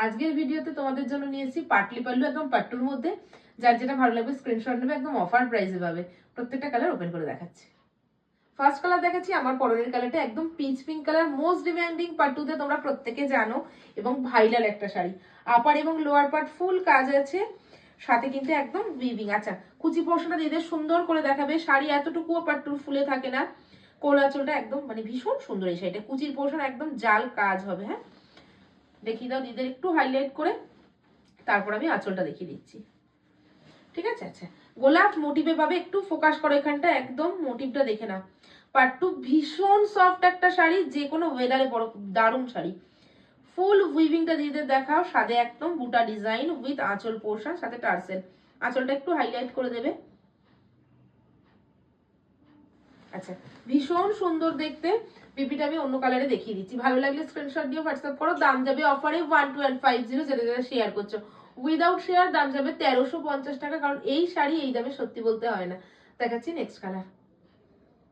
আজকের ভিডিওতে তোমাদের জন্য নিয়েছি পাটলি পাল্লু, একদম পাট্টুর মধ্যে। যার যেটা ভালো লাগবে স্ক্রিনশট নেবে, একদম অফার প্রাইসে পাবে। প্রত্যেকটা কালার ওপেন করে দেখাচ্ছি। ফার্স্ট কালার দেখাচ্ছি আমার পরনের কালারটা, একদম peach pink colour, most demanding পাট্টুতে তোমরা প্রত্যেকে জানো, এবং ভাইরাল একটা শাড়ি। আপার এবং লোয়ার পার্ট ফুল কাজ আছে, সাথে কিন্তু একদম উইভিং। আচ্ছা, কুচি পোর্শনটা দিদি সুন্দর করে দেখাবে। শাড়ি এতটুকুও পাট্টুর ফুলে থাকে না। কোলাচলটা একদম মানে ভীষণ সুন্দর এই শাড়িটা। কুচির পোর্শন একদম জাল কাজ হবে। হ্যাঁ, দেখিয়ে দাও দিদের একটু হাইলাইট করে, তারপর আমি আঁচলটা দেখিয়ে দিচ্ছি। ঠিক আছে। আচ্ছা, গোলাপ মোটিভে পাবে, একটু ফোকাস করো এখানটা, একদম মোটিভটা দেখে নাও। পাট্টু ভীষণ সফট একটা শাড়ি, যে কোনো ওয়েদারে পরো, দারুণ শাড়ি। ফুল উইভিংটা দিতে দেখাও, সাথে একদম বুটা ডিজাইন উইথ আঁচল পোর্শন, সাথে টার্সেল। আঁচলটা একটু হাইলাইট করে দেবে। আচ্ছা, ভীষণ সুন্দর দেখতে। পিপিটা আমি অন্য কালারে দেখিয়ে দিচ্ছি, ভালো লাগলে স্ক্রিনশট দিয়ে হোয়াটসঅ্যাপ করো। দাম যাবে অফারে 1250, যেটা যেটা শেয়ার করছো। উইদাউট শেয়ার দাম যাবে 1350 টাকা, কারণ এই শাড়ি এই দামে সত্যি বলতে হয় না। দেখাচ্ছি নেক্সট কালার।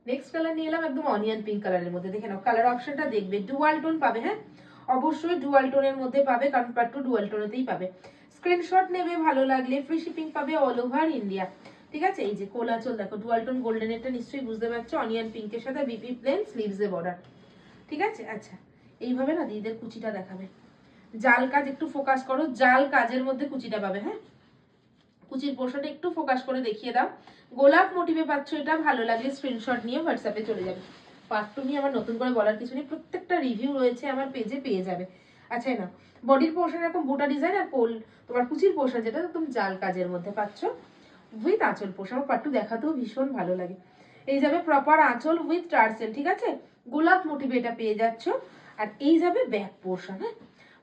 নেক্সট কালার নিয়ে এলাম একদম অনিয়ন পিঙ্ক কালারের মধ্যে। দেখে নাও, কালার অপশনটা দেখবে, ডুয়াল টোন পাবে। হ্যাঁ, অবশ্যই ডুয়াল টোনের মধ্যে পাবে, কারণ পাট্টু ডুয়াল টোনেতেই পাবে। স্ক্রিনশট নেবে, ভালো লাগলে ফ্রি শিপিং পাবে অল ওভার ইন্ডিয়া। ঠিক আছে। এই যে কোলাচল দেখো, ডুয়াল টোন গোল্ডেন, এটা নিশ্চয়ই বুঝতে পারছো, অনিয়ন পিঙ্কের সাথে বিপি প্লেন স্লিভসে বর্ডার। ঠিক আছে। আচ্ছা, এইভাবে না দিদিদের কুচিটা দেখাবে। জাল কাজ একটু ফোকাস করো, জাল কাজের মধ্যে কুচিটা পাবে। হ্যাঁ, কুচির পোর্শনটা একটু ফোকাস করে দেখিয়ে দাও। গোলাপ মোটিভে পাচ্ছ, এটা ভালো লাগলে স্ক্রিনশট নিয়ে হোয়াটসঅ্যাপে চলে যাবে। পার্টটু নিয়ে আমার নতুন করে বলার কিছু নেই, প্রত্যেকটা রিভিউ রয়েছে আমার পেজে, পেয়ে যাবে। আচ্ছা না, বডির পোর্শন এরকম বুটা ডিজাইন, আর পোল তোমার কুচির পোর্শন যেটা একদম জাল কাজের মধ্যে পাচ্ছ উইথ আঁচল পোর্শন। আমার পাট্টু দেখাতেও ভীষণ ভালো লাগে। এই যাবে প্রপার আঁচল উইথ টার্সেল। ঠিক আছে, গোলাপ মোটিভে এটা পেয়ে যাচ্ছ। আর এই যাবে ব্যাক পোর্শন। হ্যাঁ,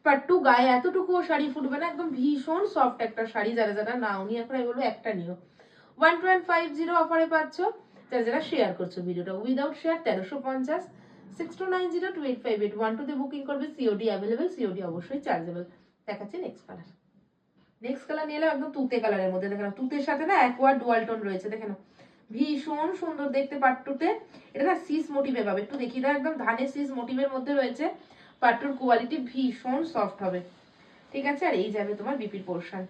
পাট্টু গায়ে এতটুকুও শাড়ি ফুটবে না, একদম ভীষণ সফট একটা শাড়ি। যারা যারা নাও নি এখন আমি বলবো একটা নিও। 1250 অফারে পাচ্ছ, যারা যারা শেয়ার করছো ভিডিওটা। Without share 1350। 6290285812 তে বুকিং করবে। সিওডি অ্যাভেলেবেল, সিওডি অবশ্যই চার্জেবল। দেখাচ্ছি নেক্সট কালার। নেক্সট কালার নিয়ে এলাম একদম তুতে কালারের মধ্যে। দেখেন, তুতের সাথে না অ্যাকোয়া ডুয়াল টোন রয়েছে। দেখেন, ভীষণ সুন্দর দেখতে পাট্টুতে। এটা না সিস মোটিভে পাবে, একটু দেখিয়ে দাও। একদম ধানের সিস মোটিভের মধ্যে রয়েছে। পাট্টুর কোয়ালিটি ভীষণ সফট হবে। ঠিক আছে। আর এই যাবে তোমার বিপির portion,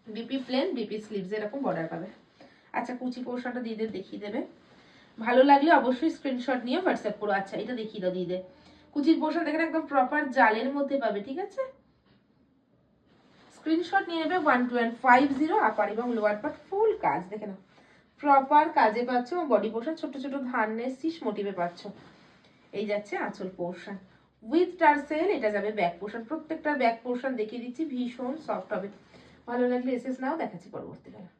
BP plain, BP sleeves এরকম বর্ডার পাবে। আচ্ছা, কুচি পোর্শনটা দিদি দেখিয়ে দেবে, ভালো লাগলে অবশ্যই স্ক্রিনশট নিয়ে হোয়াটসঅ্যাপ করো। আচ্ছা, এটা দেখিয়ে দাও দিদি। কুচির পোর্শন দেখেন একদম প্রপার জালের মধ্যে পাবে। ঠিক আছে, স্ক্রিনশট নিয়ে নেবে। 1250 আপার এবং লোয়ার পার্ট ফুল কাজ। দেখে নাও, প্রপার কাজে পাচ্ছ। বডি পোর্শন ছোট ছোট ধানের সিস মোটিভে পাচ্ছ। এই যাচ্ছে আঁচল পোর্শন উইথ টার্সেল। এটা যাবে ব্যাক পোর্শন। প্রত্যেকটা ব্যাক পোর্শন দেখিয়ে দিচ্ছি, ভীষণ সফট হবে। ভালো লাগলে এসএস নাও। দেখাচ্ছি পরবর্তী কালার।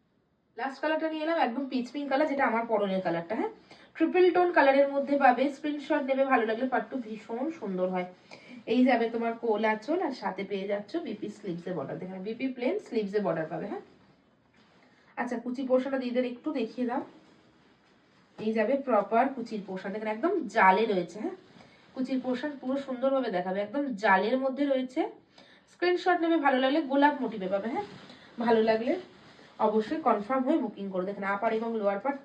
লাস্ট কালারটা নিয়ে এলাম একদম পিচ পিঙ্ক কালার, যেটা আমার পরনের কালারটা। হ্যাঁ, ট্রিপল টোন কালারের মধ্যে পাবে। স্ক্রিনশট নেবে, ভালো লাগলে। পাট্টু ভীষণ সুন্দর হয়। এই যাবে তোমার কোল আঁচল, আর সাথে পেয়ে যাচ্ছ বিপি স্লিভসে বর্ডার। দেখেন, বিপি প্লেন স্লিভসে বর্ডার পাবে। হ্যাঁ, আচ্ছা, কুচি পোর্শনটা দিদের একটু দেখিয়ে দাও। এই যাবে প্রপার কুচির পোর্শন। দেখেন, একদম জালে রয়েছে। হ্যাঁ, কুচির পোর্শন পুরো সুন্দরভাবে দেখাবে, একদম জালের মধ্যে রয়েছে। স্ক্রিনশট নেবে, ভালো লাগলে গোলাপ মোটিভে পাবে। হ্যাঁ, ভালো লাগলে অবশ্যই কনফার্ম হয়ে বুকিং করে। দেখেন, আপার এবং লোয়ার পার্ট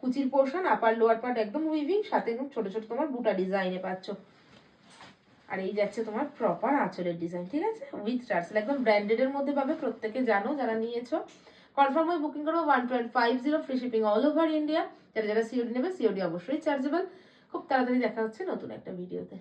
কুচির পোর্শন, আপার লোয়ার পার্ট একদম উইভিং, সাথে একদম ছোট ছোট তোমার বুটা ডিজাইনে পাচ্ছ। আর এই যাচ্ছে তোমার প্রপার আঁচলের ডিজাইন। ঠিক আছে, উইথ টার্সেল, একদম ব্র্যান্ডেড এর মধ্যে পাবে। প্রত্যেকে জানো যারা নিয়েছো। কনফার্ম হয়ে বুকিং করো। 1250 free shipping all over India. যারা যারা সিওডি নেবে, সিওডি অবশ্যই চার্জেবল। খুব তাড়াতাড়ি দেখা হচ্ছে নতুন একটা ভিডিওতে।